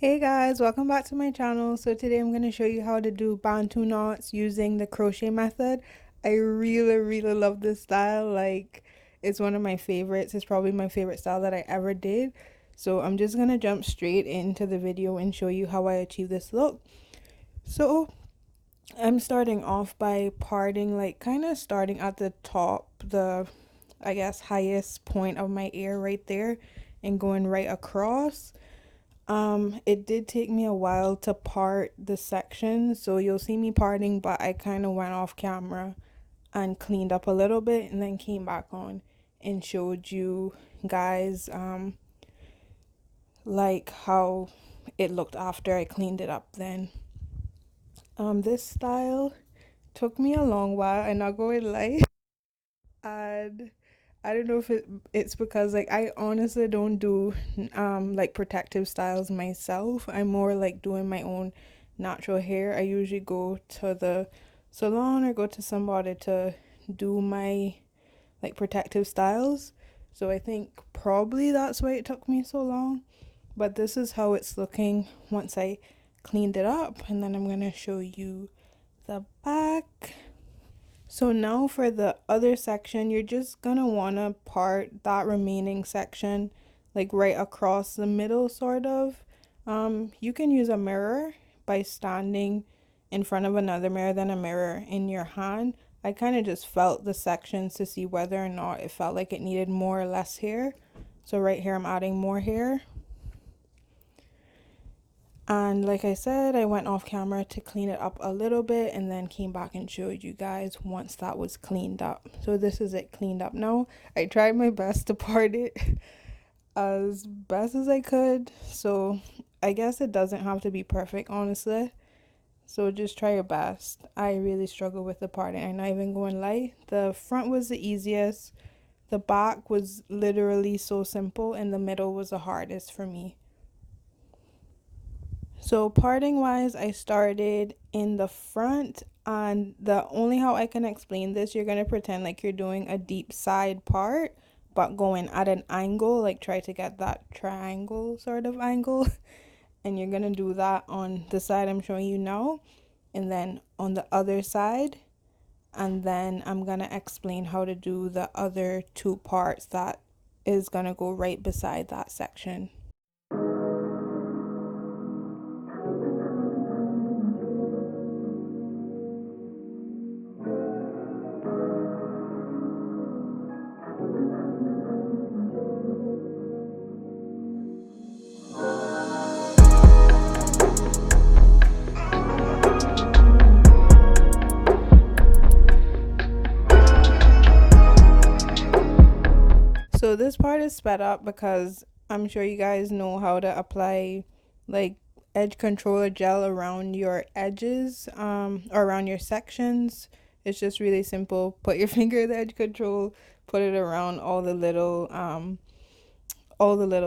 Hey guys, welcome back to my channel. So today I'm going to show you how to do Bantu knots using the crochet method. I really love this style. Like, it's one of my favorites. It's probably my favorite style that I ever did. So I'm just going to jump straight into the video and show you how I achieve this look. So I'm starting off by parting, like kind of starting at the top, the I guess highest point of my ear right there, and going right across. It did take me a while to part the section, so you'll see me parting, but I kind of went off camera and cleaned up a little bit and then came back on and showed you guys like how it looked after I cleaned it up then. This style took me a long while, I'm not going to lie. And I don't know if it's because like I honestly don't do like protective styles myself. I'm more like doing my own natural hair. I usually go to the salon or go to somebody to do my like protective styles. So I think probably that's why it took me so long. But this is how it's looking once I cleaned it up, and then I'm going to show you the back. So now for the other section, you're just gonna wanna part that remaining section like right across the middle sort of. You can use a mirror by standing in front of another mirror, then a mirror in your hand. I kind of just felt the sections to see whether or not it felt like it needed more or less hair. So right here I'm adding more hair. And like I said, I went off camera to clean it up a little bit and then came back and showed you guys once that was cleaned up. So this is it cleaned up now. I tried my best to part it as best as I could. So I guess it doesn't have to be perfect, honestly. So just try your best. I really struggle with the parting. I'm not even going to lie. The front was the easiest. The back was literally so simple, and the middle was the hardest for me. So parting wise, I started in the front, and the only how I can explain this, you're going to pretend like you're doing a deep side part, but going at an angle, like try to get that triangle sort of angle. And you're going to do that on the side I'm showing you now, and then on the other side. And then I'm going to explain how to do the other two parts that is going to go right beside that section. So this part is sped up because I'm sure you guys know how to apply like edge controller gel around your edges or around your sections. It's just really simple. Put your finger in the edge control, put it around all the little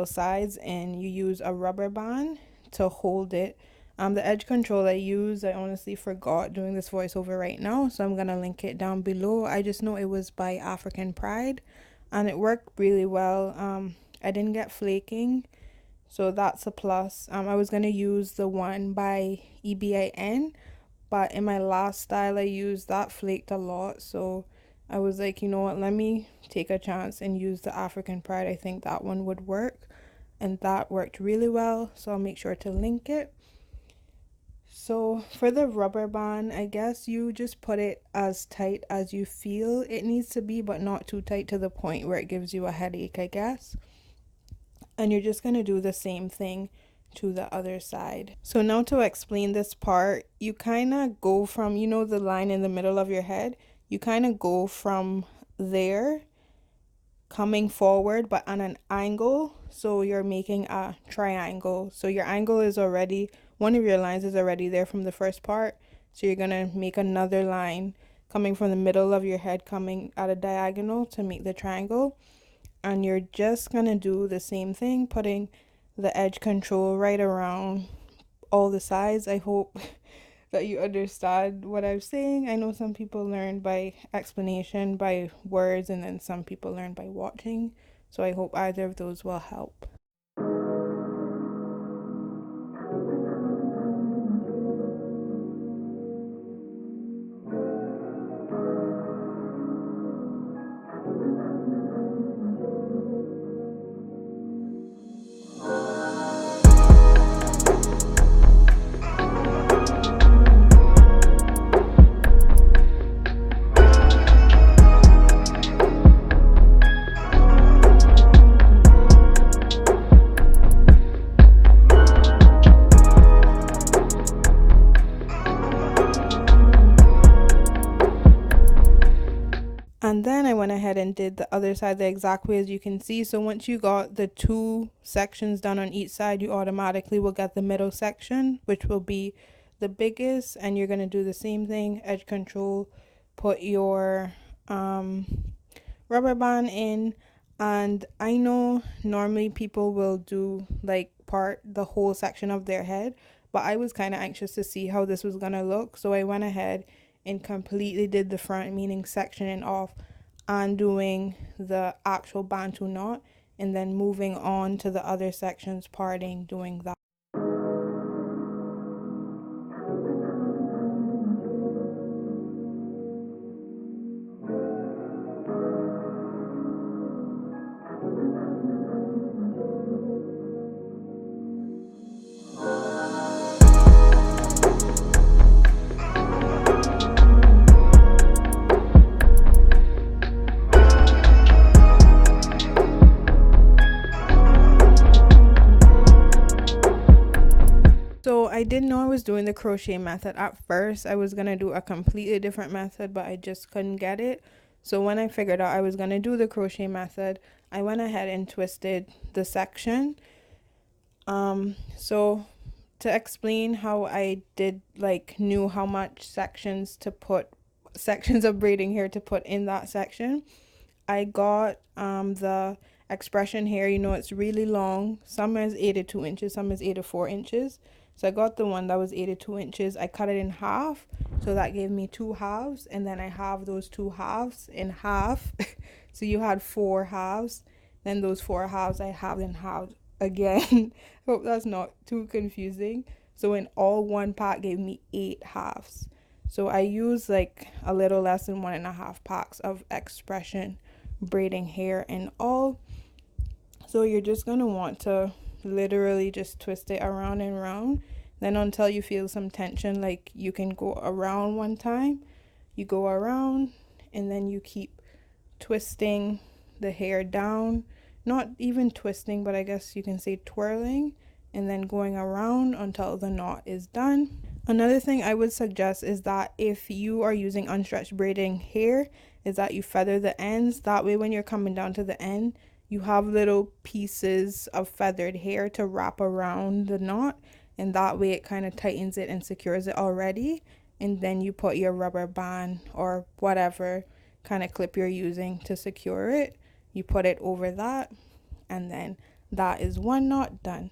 sides, and you use a rubber band to hold it. The edge control I use, I honestly forgot doing this voiceover right now, so I'm gonna link it down below. I just know it was by African Pride, and it worked really well. I didn't get flaking, so that's a plus. I was gonna use the one by EBIN, but in my last style I used that flaked a lot, so I was like, you know what, let me take a chance and use the African Pride. I think that one would work, and that worked really well, so I'll make sure to link it. So for the rubber band, I guess you just put it as tight as you feel it needs to be, but not too tight to the point where it gives you a headache, I guess. And you're just going to do the same thing to the other side. So now to explain this part, you kind of go from, you know, the line in the middle of your head, you kind of go from there coming forward but on an angle, so you're making a triangle. So your angle is already, one of your lines is already there from the first part, so you're gonna make another line coming from the middle of your head, coming at a diagonal to make the triangle. And you're just gonna do the same thing, putting the edge control right around all the sides. I hope that you understand what I'm saying. I know some people learn by explanation, by words, and then some people learn by watching. So I hope either of those will help. other side the exact way as you can see. So once you got the 2 sections done on each side, you automatically will get the middle section, which will be the biggest. And you're going to do the same thing, edge control, put your rubber band in. And I know normally people will do like part the whole section of their head, but I was kind of anxious to see how this was gonna look, so I went ahead and completely did the front, meaning sectioning off and doing the actual Bantu knot, and then moving on to the other sections, parting, doing that. So I didn't know I was doing the crochet method at first. I was going to do a completely different method, but I just couldn't get it. So when I figured out I was going to do the crochet method, I went ahead and twisted the section. So to explain how I did, like, knew how much sections of braiding hair to put in that section, I got the expression hair. You know, it's really long. Some is 82 inches, some is 84 inches. So I got the one that was 82 inches. I cut it in half, so that gave me 2 halves, and then I have those 2 halves in half. So you had 4 halves, then those 4 halves I have in half again. Hope that's not too confusing. So in all, one pack gave me 8 halves. So I used like a little less than 1.5 packs of expression braiding hair and all. So you're just going to want to literally just twist it around and around, then until you feel some tension. Like, you can go around one time, you go around, and then you keep twisting the hair down, not even twisting, but I guess you can say twirling, and then going around until the knot is done. Another thing I would suggest is that if you are using unstretched braiding hair, is that you feather the ends. That way when you're coming down to the end, you have little pieces of feathered hair to wrap around the knot, and that way it kind of tightens it and secures it already. And then you put your rubber band or whatever kind of clip you're using to secure it, you put it over that, and then that is one knot done.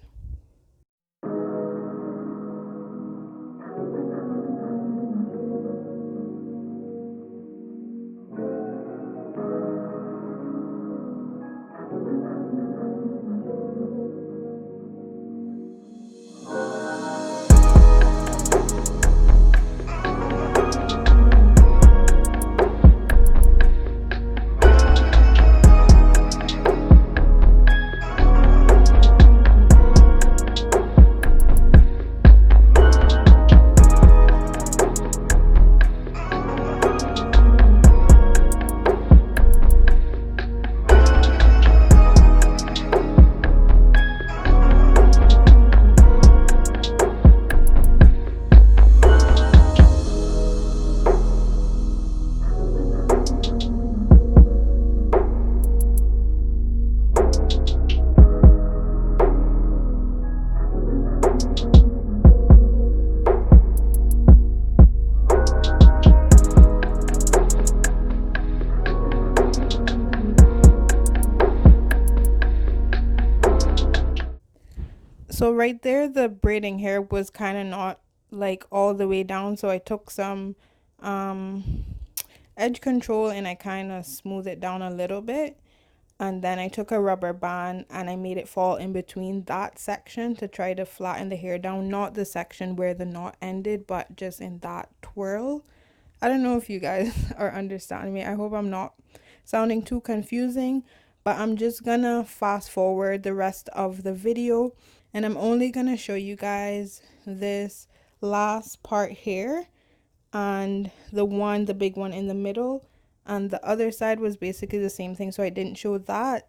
So right there, the braiding hair was kind of not like all the way down. So I took some edge control and I kind of smoothed it down a little bit. And then I took a rubber band and I made it fall in between that section to try to flatten the hair down. Not the section where the knot ended, but just in that twirl. I don't know if you guys are understanding me. I hope I'm not sounding too confusing, but I'm just gonna fast forward the rest of the video, and I'm only gonna show you guys this last part here and the big one in the middle, and the other side was basically the same thing, so I didn't show that.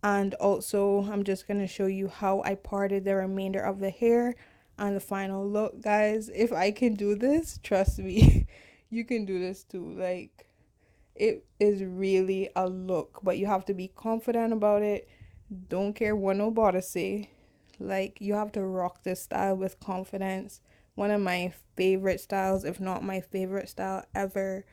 And also I'm just gonna show you how I parted the remainder of the hair and the final look. Guys, if I can do this, trust me, you can do this too. Like, It is really a look, but you have to be confident about it. Don't care what nobody say. Like, you have to rock this style with confidence. One of my favorite styles, if not my favorite style ever.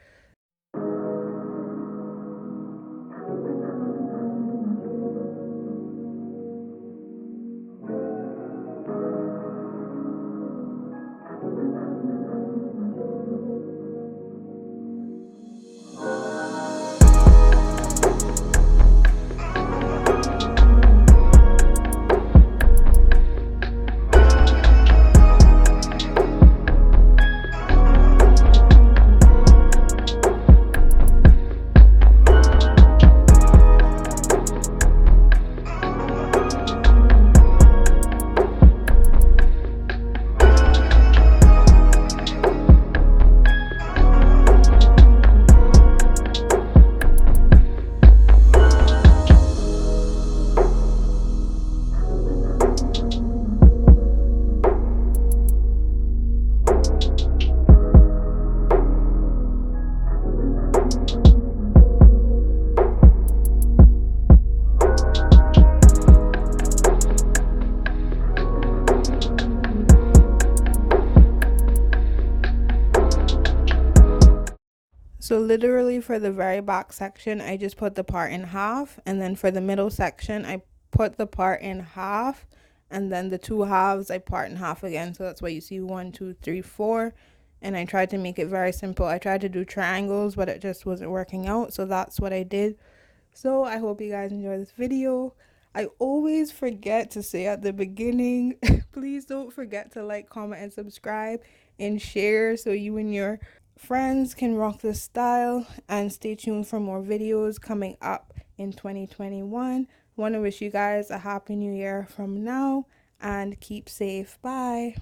So literally for the very back section, I just put the part in half, and then for the middle section, I put the part in half, and then the two halves I part in half again. So that's why you see 1, 2, 3, 4. And I tried to make it very simple. I tried to do triangles, but it just wasn't working out. So that's what I did. So I hope you guys enjoy this video. I always forget to say at the beginning, please don't forget to like, comment, and subscribe and share so you and your friends can rock this style, and stay tuned for more videos coming up in 2021. Want to wish you guys a happy new year from now, and keep safe. Bye.